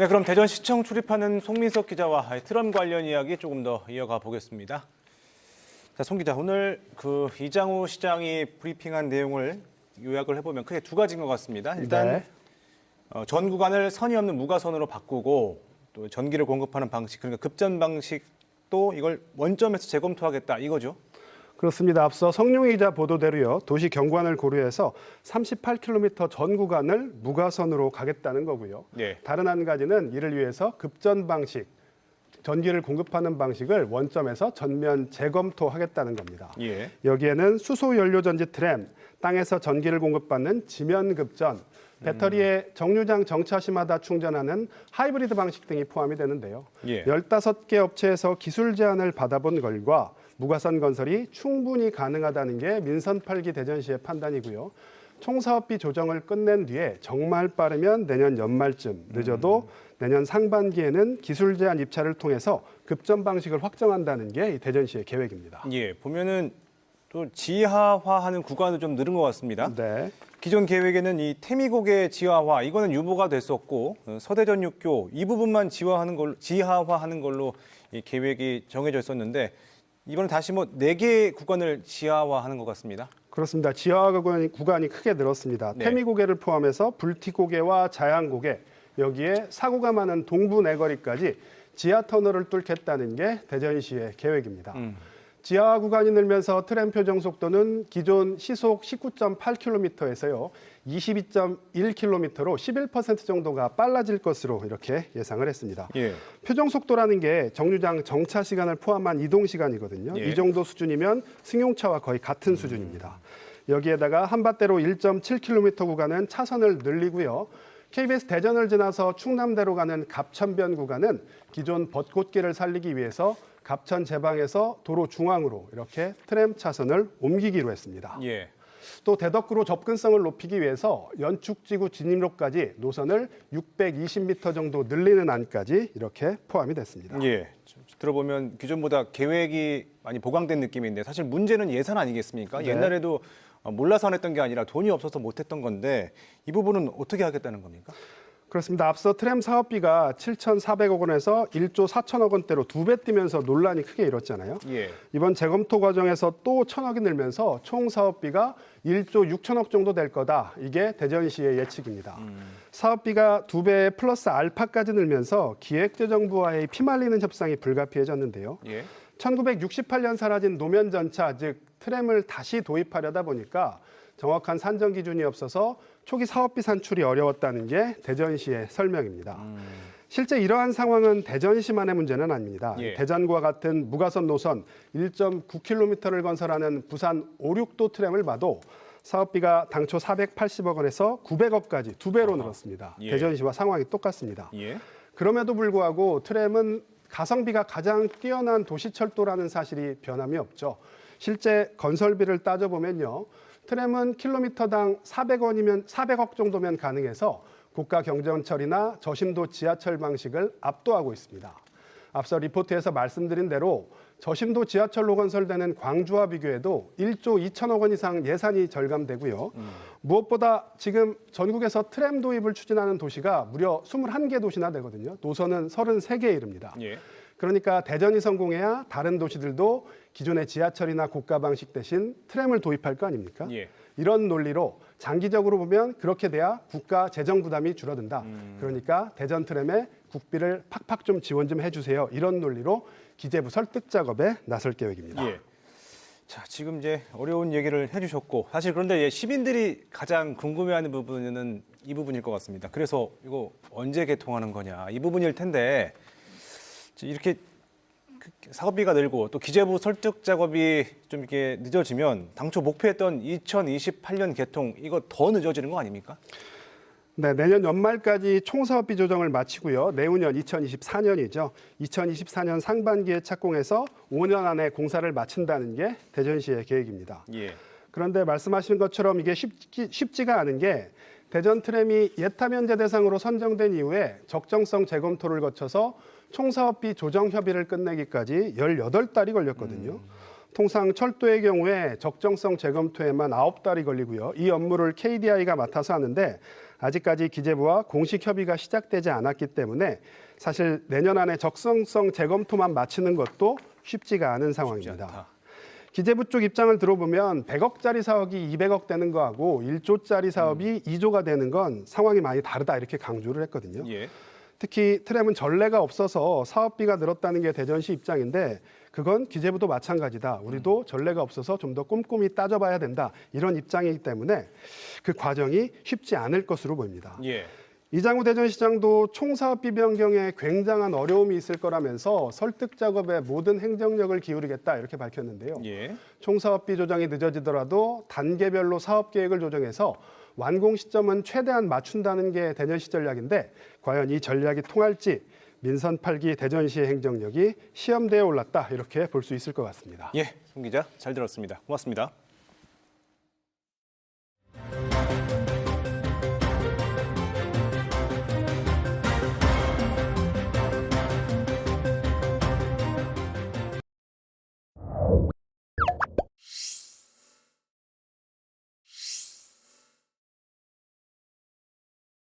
네, 그럼 대전시청 출입하는 송민석 기자와 트럼 관련 이야기 조금 더 이어가 보겠습니다. 자, 송 기자, 오늘 이장우 시장이 브리핑한 내용을 요약을 해보면 크게 두 가지인 것 같습니다. 일단 전 구간을 선이 없는 무가선으로 바꾸고 또 전기를 공급하는 방식, 그러니까 급전 방식도 이걸 원점에서 재검토하겠다 이거죠. 그렇습니다. 앞서 성룡희 기자 보도대로요. 도시 경관을 고려해서 38km 전 구간을 무가선으로 가겠다는 거고요. 예. 다른 한 가지는 이를 위해서 급전 방식, 전기를 공급하는 방식을 원점에서 전면 재검토하겠다는 겁니다. 예. 여기에는 수소 연료 전지 트램, 땅에서 전기를 공급받는 지면 급전, 배터리에 정류장 정차시마다 충전하는 하이브리드 방식 등이 포함이 되는데요. 예. 15개 업체에서 기술 제안을 받아본 결과 무가선 건설이 충분히 가능하다는 게 민선 8기 대전시의 판단이고요. 총사업비 조정을 끝낸 뒤에 정말 빠르면 내년 연말쯤, 늦어도 내년 상반기에는 기술 제안 입찰을 통해서 급전 방식을 확정한다는 게 대전시의 계획입니다. 예, 보면은 또 지하화하는 구간도 좀 늘은 것 같습니다. 네. 기존 계획에는 이 태미고개 지하화 이거는 유보가 됐었고 서대전육교 이 부분만 지하화하는 걸로 이 계획이 정해져 있었는데 이번엔 다시 4개 구간을 지하화하는 것 같습니다. 그렇습니다. 지하화 구간이 크게 늘었습니다. 네. 태미고개를 포함해서 불티고개와 자양고개, 여기에 사고가 많은 동부 내거리까지 지하 터널을 뚫겠다는 게 대전시의 계획입니다. 지하 구간이 늘면서 트램 표정 속도는 기존 시속 19.8km에서요. 22.1km로 11% 정도가 빨라질 것으로 이렇게 예상을 했습니다. 예. 표정 속도라는 게 정류장 정차 시간을 포함한 이동 시간이거든요. 예. 이 정도 수준이면 승용차와 거의 같은 수준입니다. 여기에다가 한밭대로 1.7km 구간은 차선을 늘리고요. KBS 대전을 지나서 충남대로 가는 갑천변 구간은 기존 벚꽃길을 살리기 위해서 갑천 제방에서 도로 중앙으로 이렇게 트램 차선을 옮기기로 했습니다. 예. 또 대덕구로 접근성을 높이기 위해서 연축지구 진입로까지 노선을 620m 정도 늘리는 안까지 이렇게 포함이 됐습니다. 예. 들어보면 기존보다 계획이 많이 보강된 느낌인데 사실 문제는 예산 아니겠습니까? 네. 옛날에도 몰라서 안 했던 게 아니라 돈이 없어서 못 했던 건데 이 부분은 어떻게 하겠다는 겁니까? 그렇습니다. 앞서 트램 사업비가 7,400억 원에서 1조 4천억 원대로 2배 뛰면서 논란이 크게 일었잖아요. 예. 이번 재검토 과정에서 또 1,000억이 늘면서 총 사업비가 1조 6천억 정도 될 거다. 이게 대전시의 예측입니다. 사업비가 2배 플러스 알파까지 늘면서 기획재정부와의 피말리는 협상이 불가피해졌는데요. 예. 1968년 사라진 노면 전차, 즉 트램을 다시 도입하려다 보니까 정확한 산정 기준이 없어서 초기 사업비 산출이 어려웠다는 게 대전시의 설명입니다. 실제 이러한 상황은 대전시만의 문제는 아닙니다. 예. 대전과 같은 무가선 노선 1.9km를 건설하는 부산 5, 6도 트램을 봐도 사업비가 당초 480억 원에서 900억까지 2배로 늘었습니다. 예. 대전시와 상황이 똑같습니다. 예. 그럼에도 불구하고 트램은 가성비가 가장 뛰어난 도시철도라는 사실이 변함이 없죠. 실제 건설비를 따져보면요. 트램은 킬로미터당 400억 정도면 가능해서 고가 경전철이나 저심도 지하철 방식을 압도하고 있습니다. 앞서 리포트에서 말씀드린 대로 저심도 지하철로 건설되는 광주와 비교해도 1조 2천억 원 이상 예산이 절감되고요. 무엇보다 지금 전국에서 트램 도입을 추진하는 도시가 무려 21개 도시나 되거든요. 노선은 33개에 이릅니다. 예. 그러니까 대전이 성공해야 다른 도시들도 기존의 지하철이나 고가 방식 대신 트램을 도입할 거 아닙니까? 예. 이런 논리로 장기적으로 보면 그렇게 돼야 국가 재정 부담이 줄어든다. 그러니까 대전 트램에 국비를 팍팍 좀 지원 좀 해주세요. 이런 논리로 기재부 설득 작업에 나설 계획입니다. 예. 자, 지금 이제 어려운 얘기를 해주셨고 사실 그런데 시민들이 가장 궁금해하는 부분은 이 부분일 것 같습니다. 그래서 이거 언제 개통하는 거냐 이 부분일 텐데 이렇게 사업비가 늘고 또 기재부 설득 작업이 좀 이렇게 늦어지면 당초 목표했던 2028년 개통 이거 더 늦어지는 거 아닙니까? 네, 내년 연말까지 총사업비 조정을 마치고요. 내후년 2024년이죠. 2024년 상반기에 착공해서 5년 안에 공사를 마친다는 게 대전시의 계획입니다. 예. 그런데 말씀하신 것처럼 이게 쉽지가 않은 게 대전 트램이 예타면제 대상으로 선정된 이후에 적정성 재검토를 거쳐서 총사업비 조정 협의를 끝내기까지 18달이 걸렸거든요. 통상 철도의 경우에 적정성 재검토에만 9달이 걸리고요. 이 업무를 KDI가 맡아서 하는데 아직까지 기재부와 공식 협의가 시작되지 않았기 때문에 사실 내년 안에 적성성 재검토만 마치는 것도 쉽지가 않은 상황입니다. 않다. 기재부 쪽 입장을 들어보면 100억짜리 사업이 200억 되는 거하고 1조짜리 사업이 2조가 되는 건 상황이 많이 다르다 이렇게 강조를 했거든요. 예. 특히 트램은 전례가 없어서 사업비가 늘었다는 게 대전시 입장인데 그건 기재부도 마찬가지다. 우리도 전례가 없어서 좀 더 꼼꼼히 따져봐야 된다. 이런 입장이기 때문에 그 과정이 쉽지 않을 것으로 보입니다. 예. 이장우 대전시장도 총사업비 변경에 굉장한 어려움이 있을 거라면서 설득 작업에 모든 행정력을 기울이겠다 이렇게 밝혔는데요. 예. 총사업비 조정이 늦어지더라도 단계별로 사업 계획을 조정해서 완공 시점은 최대한 맞춘다는 게 대전시 전략인데 과연 이 전략이 통할지 민선 8기 대전시의 행정력이 시험대에 올랐다 이렇게 볼 수 있을 것 같습니다. 예. 송 기자 잘 들었습니다. 고맙습니다.